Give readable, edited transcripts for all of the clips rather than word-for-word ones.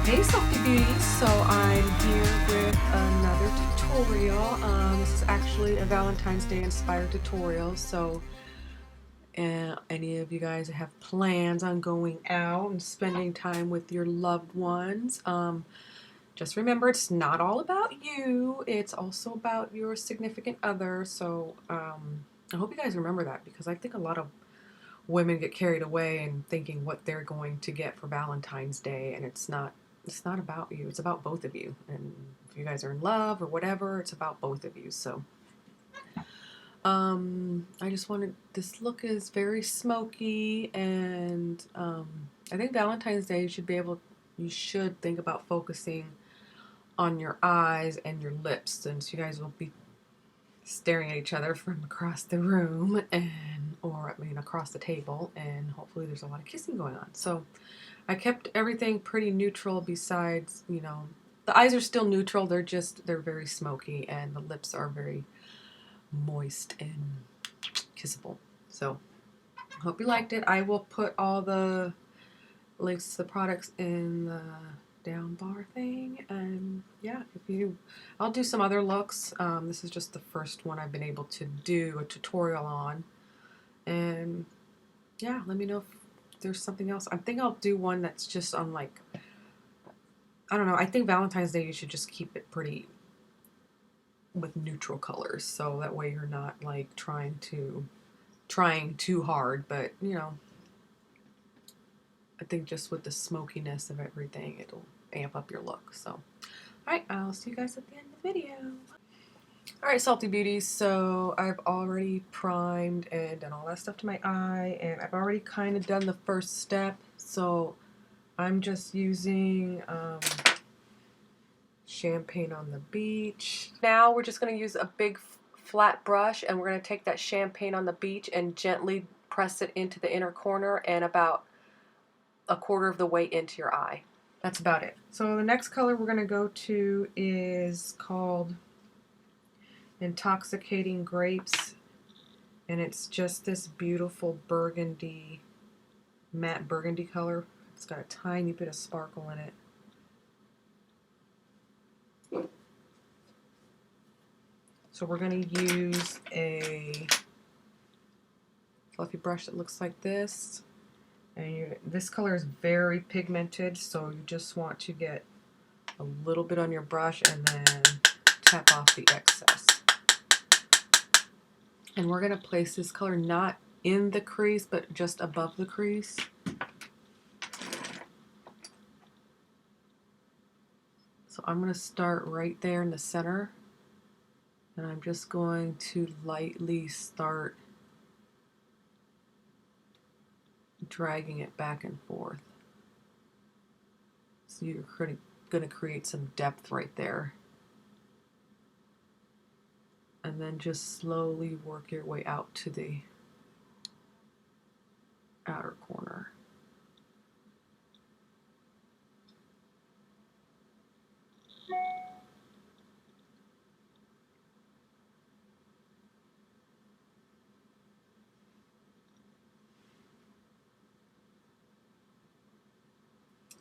Hey Selfie Beauties, so I'm here with another tutorial. This is actually a Valentine's Day inspired tutorial, so any of you guys have plans on going out and spending time with your loved ones, just remember it's not all about you, it's also about your significant other, so I hope you guys remember that, because I think a lot of women get carried away and thinking what they're going to get for Valentine's Day, and it's not about you, it's about both of you. And if you guys are in love or whatever, it's about both of you. So I just wanted, this look is very smoky, and I think Valentine's Day you should think about focusing on your eyes and your lips, since you guys will be staring at each other from across the room, across the table, and hopefully there's a lot of kissing going on. So I kept everything pretty neutral, besides, the eyes are still neutral, they're very smoky, and the lips are very moist and kissable. So I hope you liked it. I will put all the links to the products in the down bar thing, and yeah, I'll do some other looks. This is just the first one I've been able to do a tutorial on, and yeah, let me know if there's something else. I think I'll do one that's just on, like, I don't know, I think Valentine's Day you should just keep it pretty with neutral colors, so that way you're not like trying too hard, but I think just with the smokiness of everything, it'll amp up your look. So alright, I'll see you guys at the end of the video. Alright, Salty Beauties, so I've already primed and done all that stuff to my eye, and I've already kind of done the first step, so I'm just using champagne on the beach. Now we're just going to use a big flat brush, and we're going to take that champagne on the beach and gently press it into the inner corner and about a quarter of the way into your eye. That's about it. So the next color we're going to go to is called Intoxicating Grapes, and it's just this beautiful burgundy, matte burgundy color. It's got a tiny bit of sparkle in it. So we're going to use a fluffy brush that looks like this, and this color is very pigmented, so you just want to get a little bit on your brush and then tap off the excess. And we're going to place this color not in the crease, but just above the crease. So I'm going to start right there in the center, and I'm just going to lightly start dragging it back and forth. So you're going to create some depth right there. And then just slowly work your way out to the outer corner.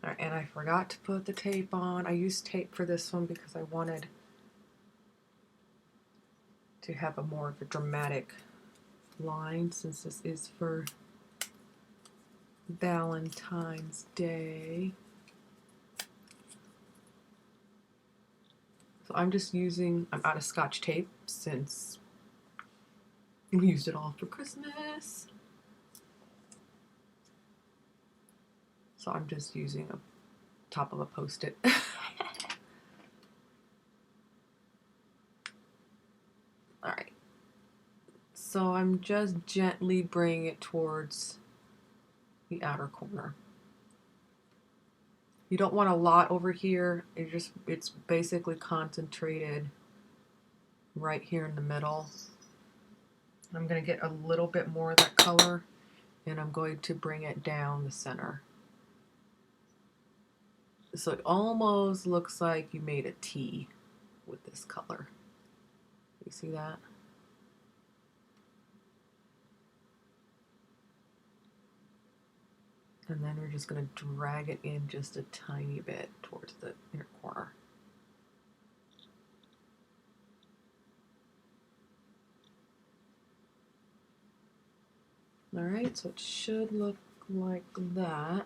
Alright, and I forgot to put the tape on. I used tape for this one because I wanted to have a more of a dramatic line, since this is for Valentine's Day. So I'm out of Scotch tape since we used it all for Christmas. So I'm just using a top of a Post-it. Alright. So I'm just gently bringing it towards the outer corner. You don't want a lot over here. It's basically concentrated right here in the middle. I'm going to get a little bit more of that color, and I'm going to bring it down the center. So it almost looks like you made a T with this color. You see that? And then we're just going to drag it in just a tiny bit towards the inner corner. All right, so it should look like that.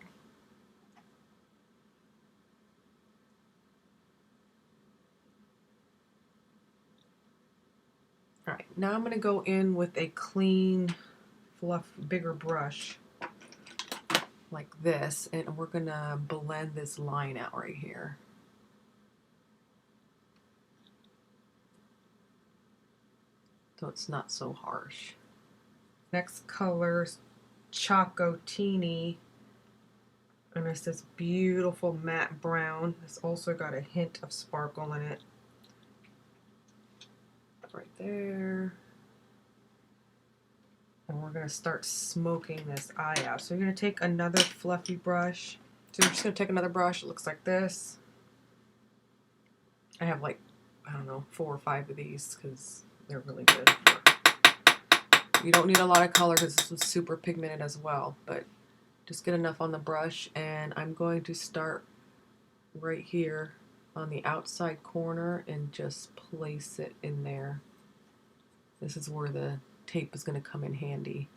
All right, now I'm going to go in with a clean, bigger brush like this, and we're going to blend this line out right here. So it's not so harsh. Next color's Chocotini, and it's this beautiful matte brown. It's also got a hint of sparkle in it. Right there. And we're going to start smoking this eye out. So you're going to take another fluffy brush. So you're just going to take another brush. It looks like this. I have like, I don't know, 4 or 5 of these because they're really good. You don't need a lot of color because this was super pigmented as well, but just get enough on the brush, and I'm going to start right here on the outside corner and just place it in there. This is where the tape is going to come in handy.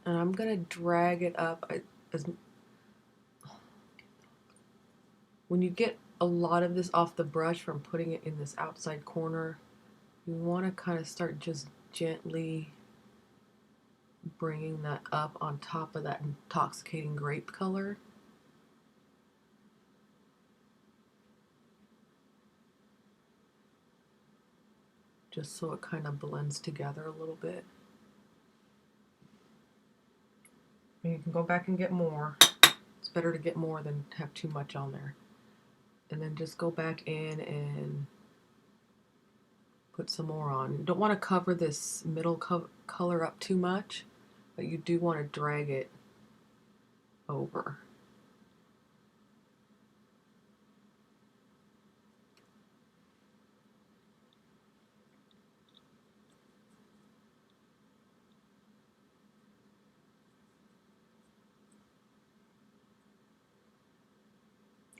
And I'm going to drag it up. When you get a lot of this off the brush from putting it in this outside corner, you want to kind of start just gently bringing that up on top of that intoxicating grape color. Just so it kind of blends together a little bit. And you can go back and get more. It's better to get more than have too much on there. And then just go back in and put some more on. You don't want to cover this middle color up too much, but you do want to drag it over.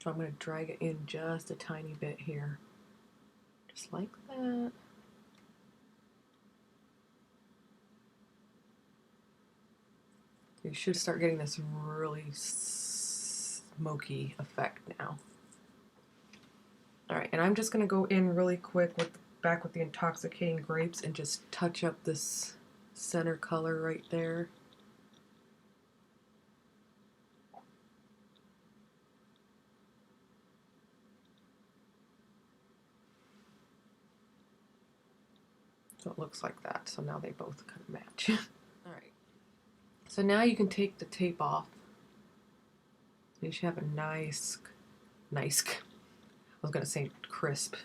So I'm going to drag it in just a tiny bit here. Just like that. You should start getting this really smoky effect now. All right, and I'm just going to go in really quick back with the intoxicating grapes and just touch up this center color right there. So it looks like that. So now they both kind of match. All right. So now you can take the tape off. You should have a nice, I was going to say crisp.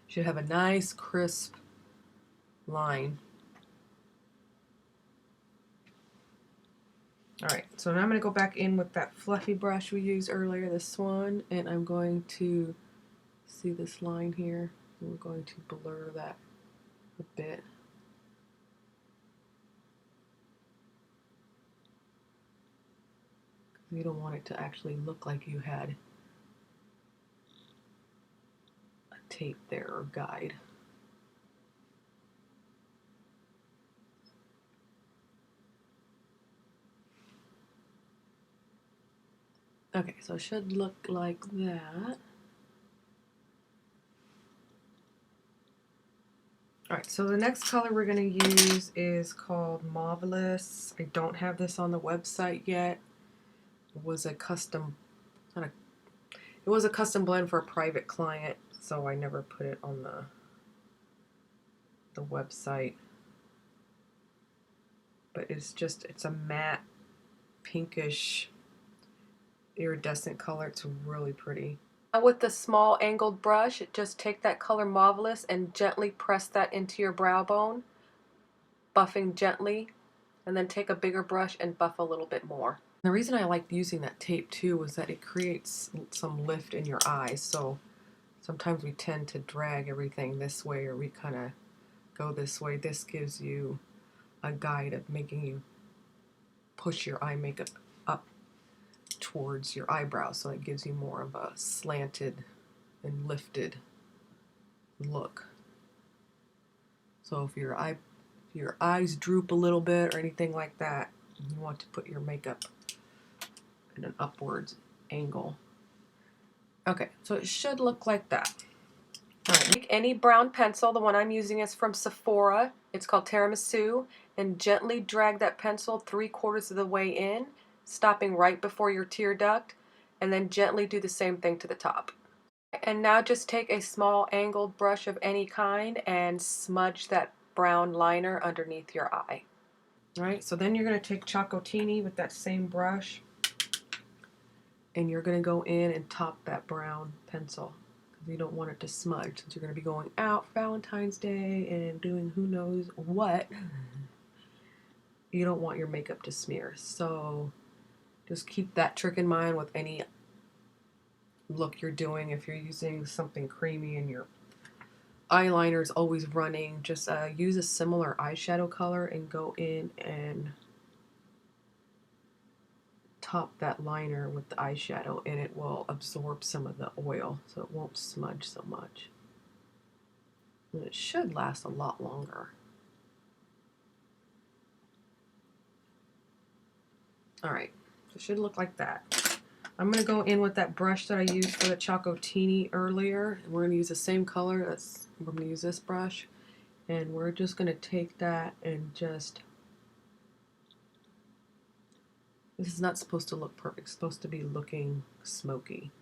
You should have a nice, crisp line. All right, so now I'm going to go back in with that fluffy brush we used earlier, this one, and I'm going to see this line here. We're going to blur that a bit. You don't want it to actually look like you had a tape there or guide. Okay, so it should look like that. Alright, so the next color we're going to use is called Marvelous. I don't have this on the website yet. It was a custom, it was a custom blend for a private client, so I never put it on the website. But it's a matte, pinkish, iridescent color. It's really pretty. With the small angled brush, just take that color Marvelous and gently press that into your brow bone, buffing gently, and then take a bigger brush and buff a little bit more. The reason I like using that tape too is that it creates some lift in your eyes. So sometimes we tend to drag everything this way, or we kind of go this way. This gives you a guide of making you push your eye makeup up towards your eyebrows, so it gives you more of a slanted and lifted look. So if your eyes droop a little bit or anything like that, you want to put your makeup in an upwards angle. Okay, so it should look like that. All right, take any brown pencil. The one I'm using is from Sephora. It's called Tiramisu, and gently drag that pencil 3/4 of the way in, stopping right before your tear duct, and then gently do the same thing to the top. And now just take a small angled brush of any kind and smudge that brown liner underneath your eye. All right, so then you're going to take Chocotini with that same brush, and you're going to go in and top that brown pencil. You don't want it to smudge, since you're going to be going out for Valentine's Day and doing who knows what. You don't want your makeup to smear. So just keep that trick in mind with any look you're doing. If you're using something creamy and your eyeliner is always running, just use a similar eyeshadow color and go in and top that liner with the eyeshadow, and it will absorb some of the oil, so it won't smudge so much. And it should last a lot longer. Alright, so it should look like that. I'm going to go in with that brush that I used for the Chocotini earlier, and we're going to use the same color. We're going to use this brush, and we're just going to take that and just... This is not supposed to look perfect. It's supposed to be looking smoky.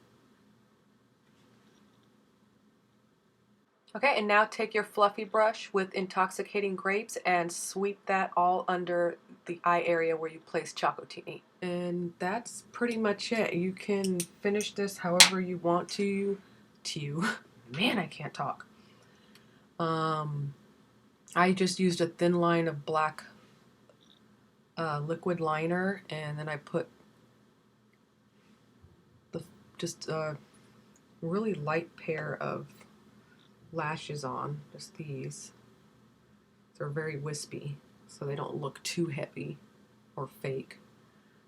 Okay, and now take your fluffy brush with Intoxicating Grapes and sweep that all under the eye area where you place Chocotini. And that's pretty much it. You can finish this however you want to. Man, I can't talk. I just used a thin line of black liquid liner, and then I put just a really light pair of lashes on, just these. They're very wispy, so they don't look too heavy or fake.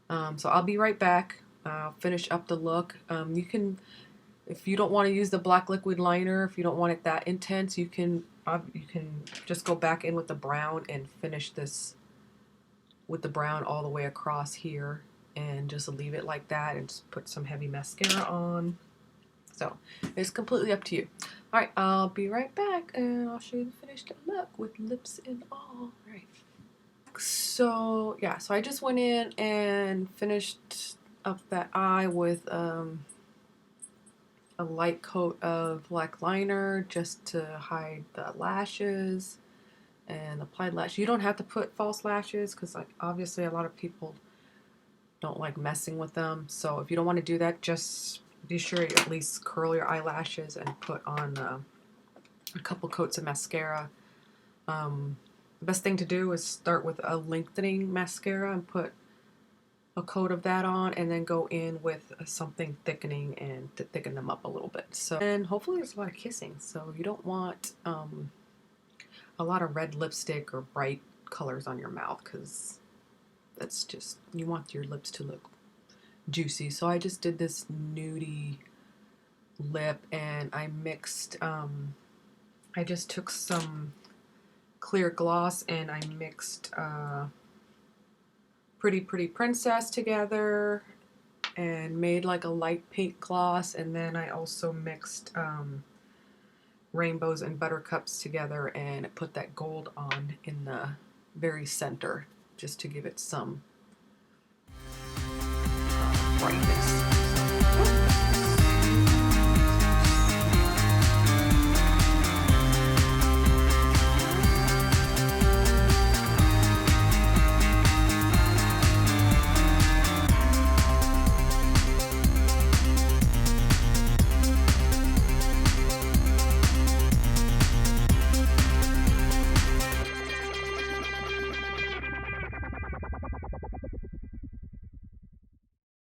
So I'll be right back. I'll finish up the look. You can, if you don't want to use the black liquid liner, if you don't want it that intense, you can just go back in with the brown and finish this with the brown all the way across here, and just leave it like that and just put some heavy mascara on. So it's completely up to you. Alright, I'll be right back and I'll show you the finished look with lips and all. Alright. So yeah, so I just went in and finished up that eye with a light coat of black liner just to hide the lashes, and applied lashes. You don't have to put false lashes, because like obviously a lot of people don't like messing with them. So if you don't want to do that, just be sure you at least curl your eyelashes and put on a couple coats of mascara. The best thing to do is start with a lengthening mascara and put a coat of that on, and then go in with something thickening and to thicken them up a little bit. So, and hopefully there's a lot of kissing. So you don't want a lot of red lipstick or bright colors on your mouth, because that's just, you want your lips to look juicy. So I just did this nudie lip, and I mixed, I just took some clear gloss and I mixed Pretty Princess together and made like a light pink gloss, and then I also mixed rainbows and buttercups together and put that gold on in the very center, just to give it some brightness.